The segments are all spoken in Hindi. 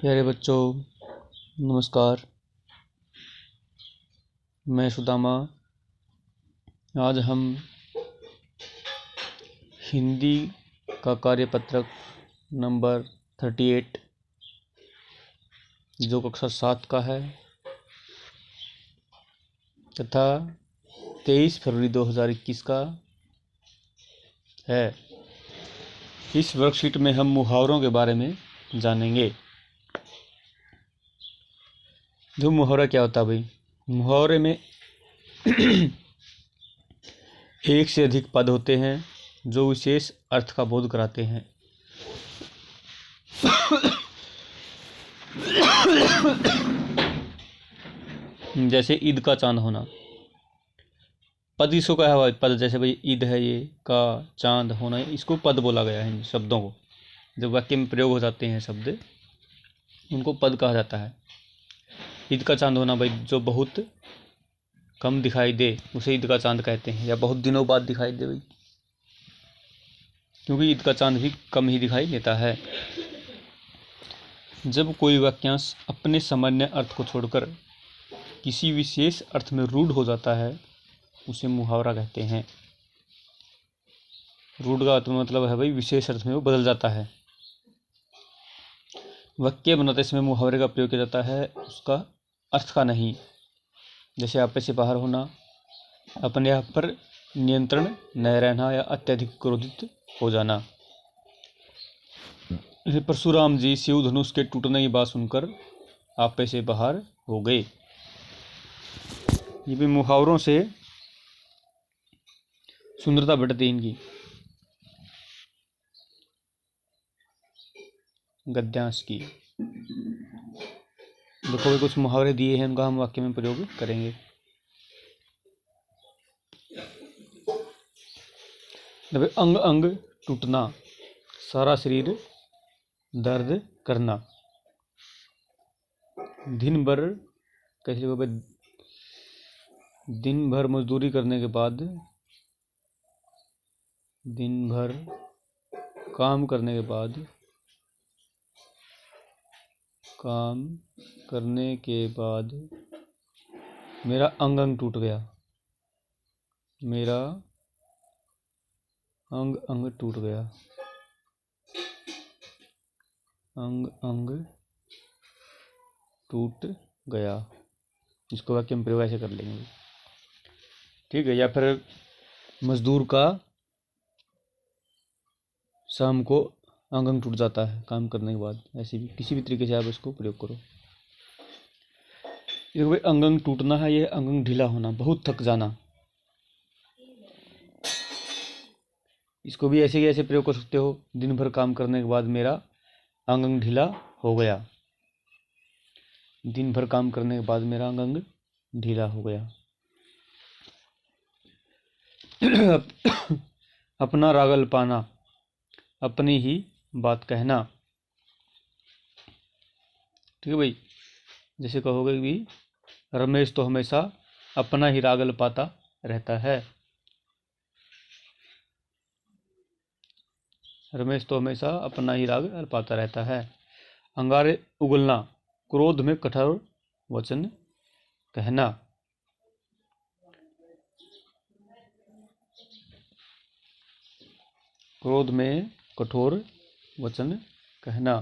प्यारे बच्चों, नमस्कार। मैं सुदामा। आज हम हिंदी का कार्यपत्रक नंबर 38 जो कक्षा 7 का है तथा 23 फरवरी 2021 का है। इस वर्कशीट में हम मुहावरों के बारे में जानेंगे। जो मुहावरा क्या होता है भाई? मुहावरे में एक से अधिक पद होते हैं जो विशेष अर्थ का बोध कराते हैं। जैसे ईद का चांद होना, पद इसको कहा हुआ पद। जैसे भाई ईद है, ये का चांद होना, इसको पद बोला गया है। इन शब्दों को जब वाक्य में प्रयोग हो जाते हैं शब्द, उनको पद कहा जाता है। ईद का चांद होना भाई, जो बहुत कम दिखाई दे उसे ईद का चांद कहते हैं, या बहुत दिनों बाद दिखाई दे भाई, क्योंकि ईद का चांद भी कम ही दिखाई देता है। जब कोई वाक्यांश अपने सामान्य अर्थ को छोड़कर किसी विशेष अर्थ में रूढ़ हो जाता है उसे मुहावरा कहते हैं। रूढ़ का अर्थ मतलब है भाई विशेष अर्थ में वो बदल जाता है। वाक्य बनाते समय मुहावरे का प्रयोग किया जाता है, उसका अर्थ का नहीं। जैसे आपे से बाहर होना, अपने आप पर नियंत्रण न रहना या अत्यधिक क्रोधित हो जाना। परशुराम जी शिव धनुष के टूटने की बात सुनकर आपे से बाहर हो गए। ये भी मुहावरों से सुंदरता बढ़ती है इनकी। गद्यांश की देखो भी कुछ मुहावरे दिए हैं, उनका हम वाक्य में प्रयोग करेंगे। अंग अंग टूटना, सारा शरीर दर्द करना। दिन भर कैसे दिन भर मजदूरी करने के बाद, दिन भर काम करने के बाद मेरा अंग अंग टूट गया। मेरा अंग अंग टूट गया। अंग अंग टूट गया, इसको वाक्य में प्रयोग ऐसे कर लेंगे, ठीक है। या फिर मजदूर का शाम को अंग अंग टूट जाता है काम करने के बाद। ऐसे भी किसी भी तरीके से आप इसको प्रयोग करो। देखो भाई, अंग अंग टूटना है, यह अंग अंग ढीला होना, बहुत थक जाना। इसको भी ऐसे ही ऐसे प्रयोग कर सकते हो। दिन भर काम करने के बाद मेरा अंग अंग ढीला हो गया। दिन भर काम करने के बाद मेरा अंग अंग ढीला हो गया। अपना रागल पाना, अपनी ही बात कहना, ठीक है भाई। जैसे कहोगे भी रमेश तो हमेशा अपना ही रागल पाता रहता है। रमेश तो हमेशा अपना ही राग पाता रहता है। अंगारे उगलना, क्रोध में कठोर वचन कहना। क्रोध में कठोर वचन कहना।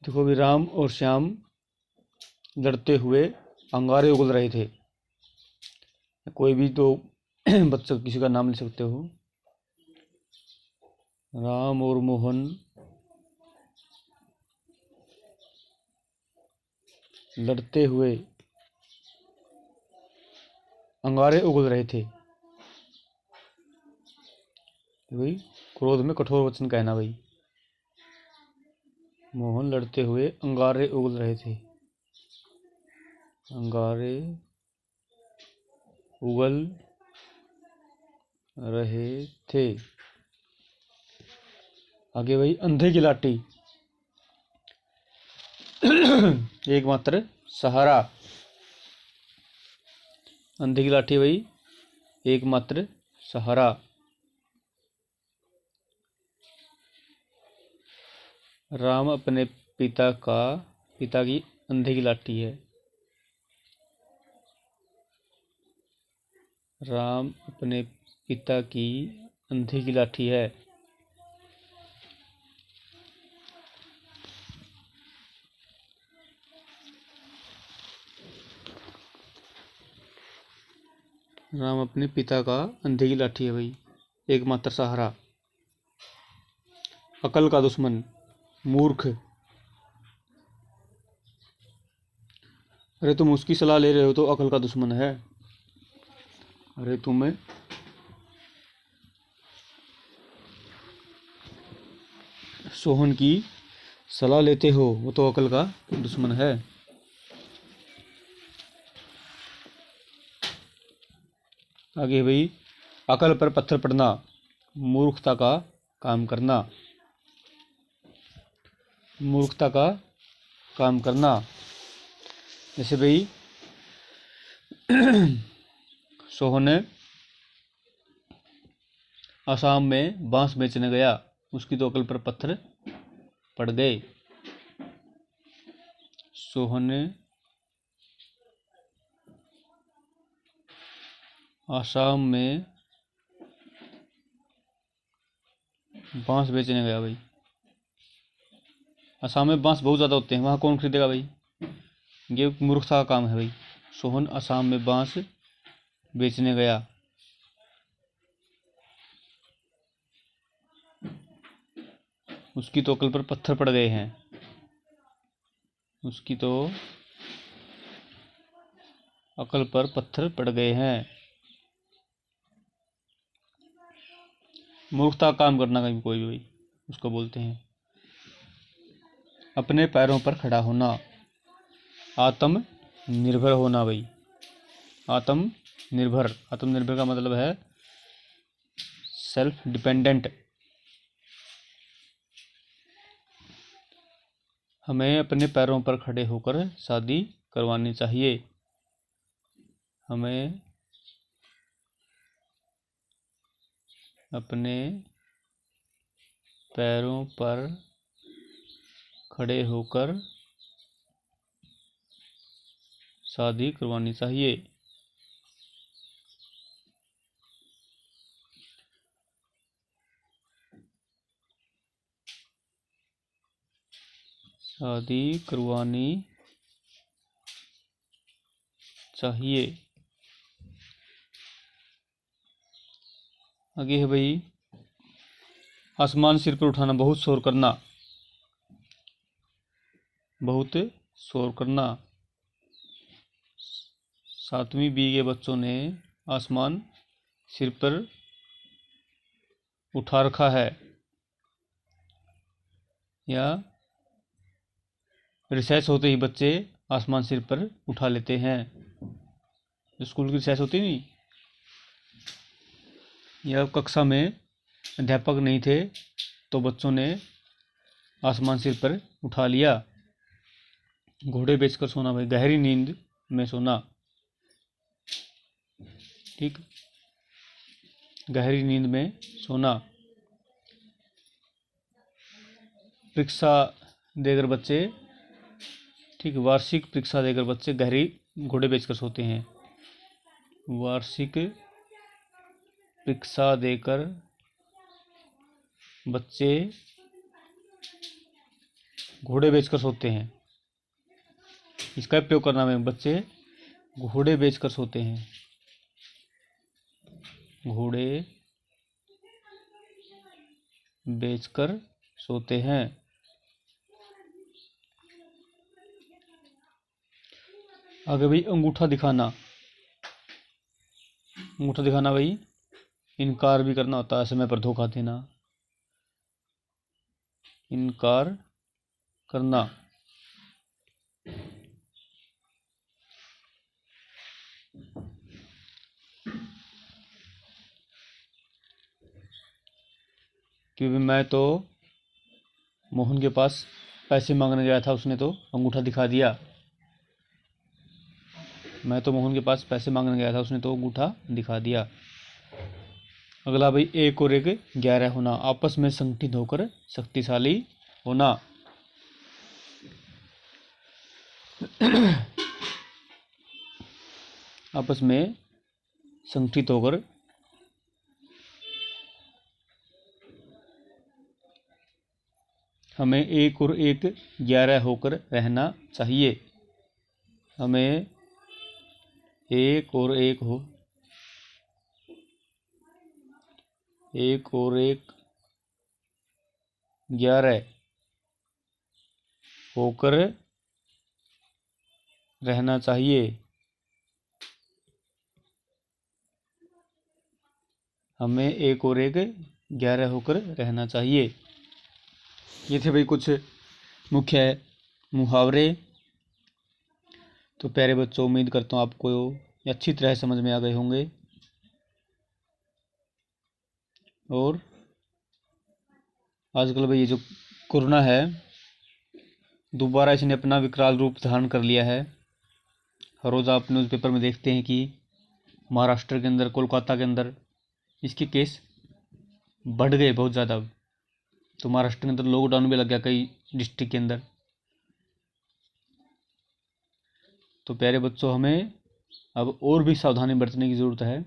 देखो भी, राम और श्याम लड़ते हुए अंगारे उगल रहे थे। कोई भी तो बच्चा किसी का नाम ले सकते हो। राम और मोहन लड़ते हुए अंगारे उगल रहे थे। भाई क्रोध में कठोर वचन कहना भाई। मोहन लड़ते हुए अंगारे उगल रहे थे। अंगारे उगल रहे थे। आगे भाई, अंधे की लाठी एकमात्र सहारा। अंधे की लाठी भाई एकमात्र सहारा। राम अपने पिता की अंधे की लाठी है। राम अपने पिता की अंधे की लाठी है। राम अपने पिता का अंधे की लाठी है भाई, एकमात्र सहारा। अकल का दुश्मन, मूर्ख। अरे तुम उसकी सलाह ले रहे हो तो अकल का दुश्मन है। अरे तुम्हें सोहन की सलाह लेते हो, वो तो अकल का दुश्मन है। आगे भाई, अकल पर पत्थर पड़ना, मूर्खता का काम करना। मूर्खता का काम करना। जैसे भाई सोहन असम में बांस बेचने गया, उसकी तो अकल पर पत्थर पड़ गए। सोहन असम में बांस बेचने गया भाई। असम में बांस बहुत ज़्यादा होते हैं, वहाँ कौन खरीदेगा भाई? ये मूर्खता का काम है भाई। सोहन असम में बांस बेचने गया, उसकी तो अकल पर पत्थर पड़ गए हैं। उसकी तो अकल पर पत्थर पड़ गए हैं। मूर्खता का काम करना कहीं कोई भी भाई, उसको बोलते हैं। अपने पैरों पर खड़ा होना, आत्मनिर्भर होना भाई। आत्मनिर्भर का मतलब है सेल्फ डिपेंडेंट। हमें अपने पैरों पर खड़े होकर शादी करवानी चाहिए। हमें अपने पैरों पर खड़े होकर शादी करवानी चाहिए। शादी करवानी चाहिए। आगे है भाई, आसमान सिर पर उठाना, बहुत शोर करना। बहुत शोर करना। 7वीं बी के बच्चों ने आसमान सिर पर उठा रखा है। या रिसेस होते ही बच्चे आसमान सिर पर उठा लेते हैं। स्कूल की रिसेस होती नहीं, या कक्षा में अध्यापक नहीं थे तो बच्चों ने आसमान सिर पर उठा लिया। घोड़े बेचकर सोना भाई, गहरी नींद में सोना। ठीक, गहरी नींद में सोना। परीक्षा देकर बच्चे, ठीक, वार्षिक परीक्षा देकर बच्चे गहरी घोड़े बेचकर सोते हैं। वार्षिक परीक्षा देकर बच्चे घोड़े बेचकर सोते हैं। इसका प्रयोग करना है, बच्चे घोड़े बेचकर सोते हैं। घोड़े बेचकर सोते हैं। आगे भाई, अंगूठा दिखाना। अंगूठा दिखाना भाई, इनकार भी करना होता है, समय पर धोखा देना। इनकार करना। क्योंकि मैं तो मोहन के पास पैसे मांगने गया था, उसने तो अंगूठा दिखा दिया। मैं तो मोहन के पास पैसे मांगने गया था, उसने तो अंगूठा दिखा दिया। अगला भाई, एक और एक 11 होना, आपस में संगठित होकर शक्तिशाली होना। आपस में संगठित होकर हमें एक और एक 11 होकर रहना चाहिए। हमें एक और एक 11 होकर रहना चाहिए। हमें एक और एक 11 होकर रहना चाहिए। ये थे भाई कुछ मुख्य मुहावरे। तो प्यारे बच्चों, उम्मीद करता हूँ आपको ये अच्छी तरह समझ में आ गए होंगे। और आजकल भाई ये जो कोरोना है, दोबारा इसने अपना विकराल रूप धारण कर लिया है। हर रोज़ आप न्यूज़पेपर में देखते हैं कि महाराष्ट्र के अंदर, कोलकाता के अंदर इसके केस बढ़ गए बहुत ज़्यादा। तो महाराष्ट्र के अंदर लॉकडाउन भी लग गया कई डिस्ट्रिक्ट के अंदर। तो प्यारे बच्चों, हमें अब और भी सावधानी बरतने की ज़रूरत है,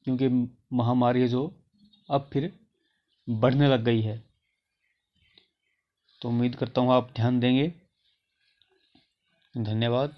क्योंकि महामारी जो अब फिर बढ़ने लग गई है। तो उम्मीद करता हूँ आप ध्यान देंगे। धन्यवाद।